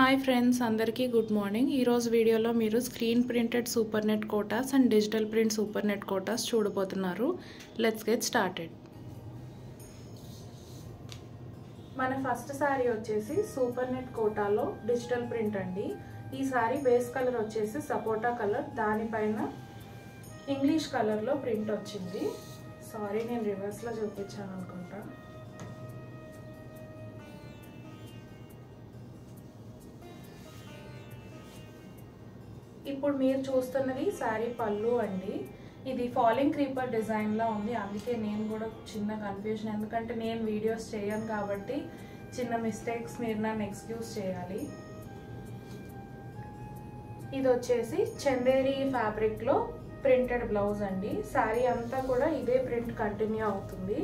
Hi friends, అందరికీ good morning. ఈరోజు వీడియోలో మీరు screen printed super net kotas and digital print super net kotas చూడబోతున్నారు. Let's get started. మన ఫస్ట్ శారీ వచ్చేసి సూపర్ నెట్ కోటాలో డిజిటల్ ప్రింట్ అండి. ఈ శారీ బేస్ కలర్ వచ్చేసి సపోటా కలర్, దానిపైన ఇంగ్లీష్ కలర్లో ప్రింట్ వచ్చింది. సారీ, నేను రివర్స్లో చూపించాను అనుకుంటా. ఇప్పుడు మీరు చూస్తున్నది శారీ పళ్ళు అండి. ఇది ఫాలింగ్ క్రీపర్ డిజైన్లో ఉంది, అందుకే నేను కూడా చిన్న కన్ఫ్యూజన్, ఎందుకంటే నేను వీడియోస్ చేయను కాబట్టి చిన్న మిస్టేక్స్ మీరు నన్ను ఎక్స్క్యూజ్ చేయాలి. ఇది వచ్చేసి చందేరి ఫ్యాబ్రిక్లో ప్రింటెడ్ బ్లౌజ్ అండి. శారీ అంతా కూడా ఇదే ప్రింట్ కంటిన్యూ అవుతుంది.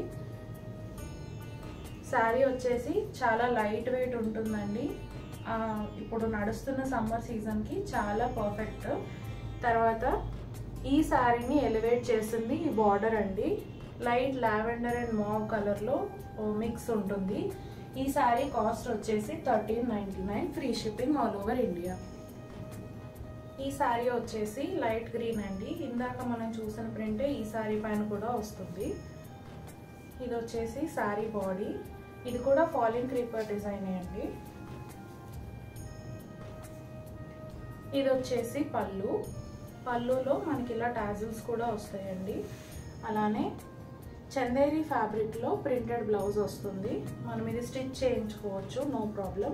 శారీ వచ్చేసి చాలా లైట్ వెయిట్ ఉంటుందండి. ఇప్పుడు నడుస్తున్న సమ్మర్ సీజన్కి చాలా పర్ఫెక్ట్. తర్వాత ఈ శారీని ఎలివేట్ చేసింది ఈ బార్డర్ అండి. లైట్ లావెండర్ అండ్ మావ్ కలర్లో మిక్స్ ఉంటుంది. ఈ శారీ కాస్ట్ వచ్చేసి 1399, free shipping all over India. ఈ శారీ వచ్చేసి లైట్ గ్రీన్ అండి. ఇందాక మనం చూసిన ప్రింటే ఈ శారీ పైన కూడా వస్తుంది. ఇది వచ్చేసి శారీ బాడీ. ఇది కూడా ఫాలింగ్ క్రీపర్ డిజైన్ అండి. ఇది వచ్చేసి పళ్ళు. పళ్ళులో మనకి ఇలా టాజిల్స్ కూడా వస్తాయండి. అలానే చందేరి ఫ్యాబ్రిక్లో ప్రింటెడ్ బ్లౌజ్ వస్తుంది. మనం ఇది స్టిచ్ చేయించుకోవచ్చు, నో ప్రాబ్లం.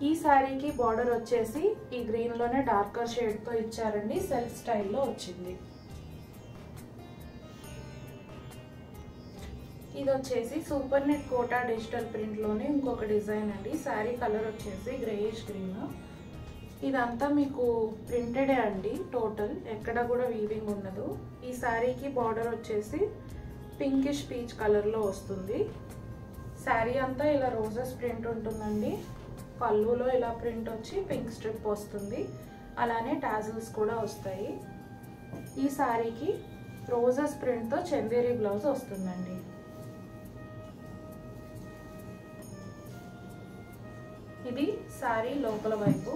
ఈ శారీకి బార్డర్ వచ్చేసి ఈ గ్రీన్లోనే డార్కర్ షేడ్తో ఇచ్చారండి. సెల్ఫ్ స్టైల్లో వచ్చింది. ఇది వచ్చేసి సూపర్ నెట్ కోటా డిజిటల్ ప్రింట్లోనే ఇంకొక డిజైన్ అండి. శారీ కలర్ వచ్చేసి గ్రేయిష్ గ్రీన్. ఇదంతా మీకు ప్రింటెడే అండి. టోటల్ ఎక్కడ కూడా వీవింగ్ ఉండదు. ఈ శారీకి బార్డర్ వచ్చేసి పింకిష్ పీచ్ కలర్లో వస్తుంది. శారీ అంతా ఇలా రోజెస్ ప్రింట్ ఉంటుందండి. పళ్ళులో ఇలా ప్రింట్ వచ్చి పింక్ స్ట్రిప్ వస్తుంది. అలానే టాజిల్స్ కూడా వస్తాయి. ఈ శారీకి రోజెస్ ప్రింట్తో చందేరి బ్లౌజ్ వస్తుందండి. ఇది శారీ లోపల వైపు.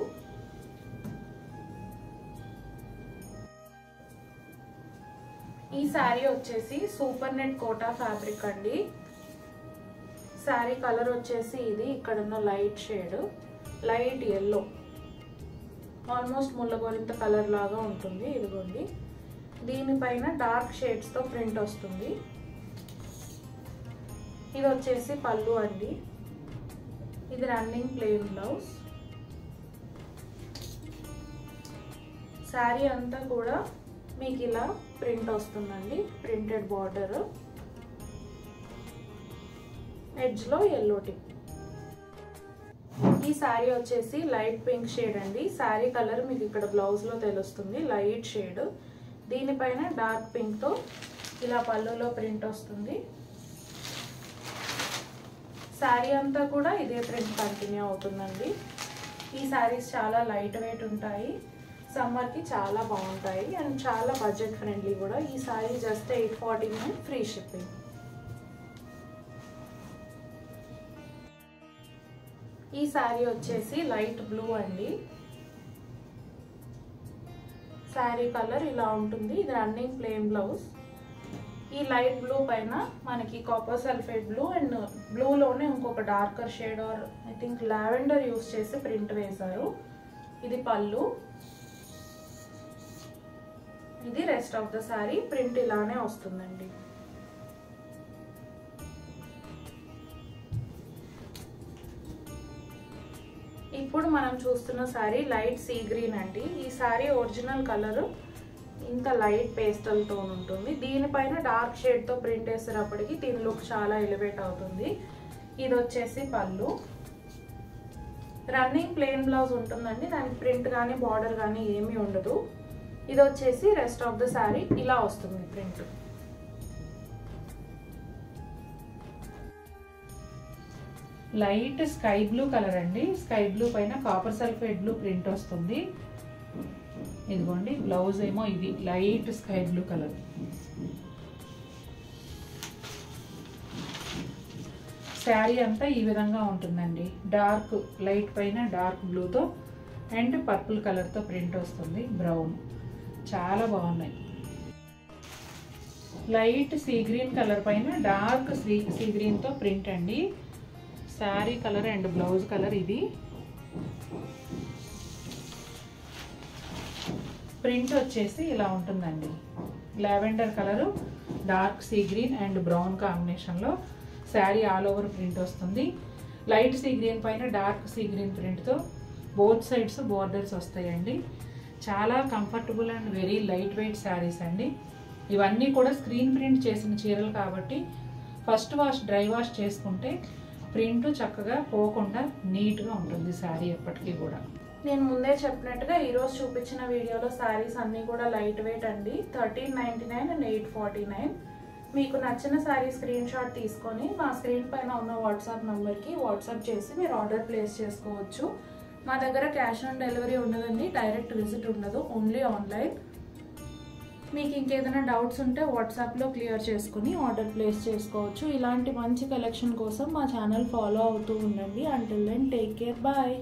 ఈ శారీ వచ్చేసి సూపర్ నెట్ కోటా ఫ్యాబ్రిక్ అండి. శారీ కలర్ వచ్చేసి ఇది ఇక్కడున్న light shade, light yellow, almost ముల్లగోరింత కలర్ లాగా ఉంటుంది. ఇదిగోండి, దీనిపైన డార్క్ షేడ్స్తో ప్రింట్ వస్తుంది. ఇది వచ్చేసి పళ్ళు అండి. ఇది రన్నింగ్ ప్లెయిన్ బ్లౌజ్. శారీ అంతా కూడా మీకు ఇలా ప్రింట్ వస్తుందండి. ప్రింటెడ్ బార్డర్, ఎడ్జ్లో ఎల్లో టిప్. ఈ శారీ వచ్చేసి లైట్ పింక్ షేడ్ అండి. శారీ కలర్ మీకు ఇక్కడ బ్లౌజ్లో తెలుస్తుంది, లైట్ షేడ్. దీనిపైన డార్క్ పింక్తో ఇలా పళ్ళులో ప్రింట్ వస్తుంది. శారీ అంతా కూడా ఇదే ప్రింట్ కంటిన్యూ అవుతుందండి. ఈ శారీస్ చాలా లైట్ వెయిట్ ఉంటాయి, సమ్మర్కి చాలా బాగుంటాయి అండ్ చాలా బడ్జెట్ ఫ్రెండ్లీ కూడా. ఈ శారీ జస్ట్ 849, ఫ్రీ షిప్పింగ్. ఈ శారీ వచ్చేసి లైట్ బ్లూ అండి. శారీ కలర్ ఇలా ఉంటుంది. ఇది రన్నింగ్ ప్లెయిన్ బ్లౌజ్. ఈ లైట్ బ్లూ పైన మనకి కాపర్ సల్ఫేట్ బ్లూ అండ్ బ్లూలోనే ఇంకొక darker shade are I think lavender use చేసి ప్రింట్ వేశారు. ఇది పళ్ళు. ఇది rest of the sari. Print ఇలానే వస్తుందండి. ఇప్పుడు మనం చూస్తున్న శారీ లైట్ సీ గ్రీన్ అండి. ఈ శారీ ఒరిజినల్ కలర్ ఇంత లైట్ పేస్టల్ టోన్ ఉంటుంది. దీనిపైన డార్క్ షేడ్తో ప్రింట్ వేసేటప్పటికి దీని లుక్ చాలా ఎలివేట్ అవుతుంది. ఇది వచ్చేసి పళ్ళు. రన్నింగ్ ప్లెయిన్ బ్లౌజ్ ఉంటుందండి. దానికి ప్రింట్ కానీ బార్డర్ కానీ ఏమీ ఉండదు. ఇది వచ్చేసి రెస్ట్ ఆఫ్ ద శారీ ఇలా వస్తుంది print. Light sky blue colour అండి. స్కై బ్లూ పైన కాపర్ సల్ఫేట్ బ్లూ ప్రింట్ వస్తుంది. ఇదిగోండి, బ్లౌజ్ ఏమో ఇది light sky blue colour. Sari అంతా ఈ విధంగా ఉంటుందండి. డార్క్ లైట్ పైన డార్క్ బ్లూతో అండ్ పర్పుల్ కలర్తో ప్రింట్ వస్తుంది, బ్రౌన్. చాలా బాగున్నాయి. లైట్ సీ గ్రీన్ కలర్ పైన డార్క్ సీ గ్రీన్తో ప్రింట్ అండి. Sari colour and blouse colour ఇది. ప్రింట్ వచ్చేసి ఇలా ఉంటుందండి. Lavender colour, dark sea green and brown కాంబినేషన్లో శారీ ఆల్ ఓవర్ ప్రింట్ వస్తుంది. లైట్ సీ గ్రీన్ పైన డార్క్ సీ గ్రీన్ ప్రింట్తో బోత్ సైడ్స్ బోర్డర్స్ వస్తాయండి. చాలా comfortable and very light weight saris అండి. ఇవన్నీ కూడా స్క్రీన్ ప్రింట్ చేసిన చీరలు కాబట్టి ఫస్ట్ వాష్ డ్రై వాష్ చేసుకుంటే ప్రింట్ చక్కగా పోకుండా నీట్గా ఉంటుంది శారీ ఎప్పటికీ కూడా. నేను ముందే చెప్పినట్టుగా ఈరోజు చూపించిన వీడియోలో శారీస్ అన్నీ కూడా లైట్ వెయిట్ అండి. 1399 అండ్ 849. మీకు నచ్చిన శారీ స్క్రీన్ షాట్ తీసుకొని మా స్క్రీన్ పైన ఉన్న వాట్సాప్ నెంబర్కి వాట్సాప్ చేసి మీరు ఆర్డర్ ప్లేస్ చేసుకోవచ్చు. మా దగ్గర క్యాష్ ఆన్ డెలివరీ ఉండదండి, డైరెక్ట్ విజిట్ ఉండదు, ఓన్లీ ఆన్లైన్. మీకు ఇంకేదైనా డౌట్స్ ఉంటే వాట్సాప్లో క్లియర్ చేసుకుని ఆర్డర్ ప్లేస్ చేసుకోవచ్చు. ఇలాంటి మంచి కలెక్షన్ కోసం మా ఛానల్ ఫాలో అవుతూ ఉండండి. Until then take care, bye.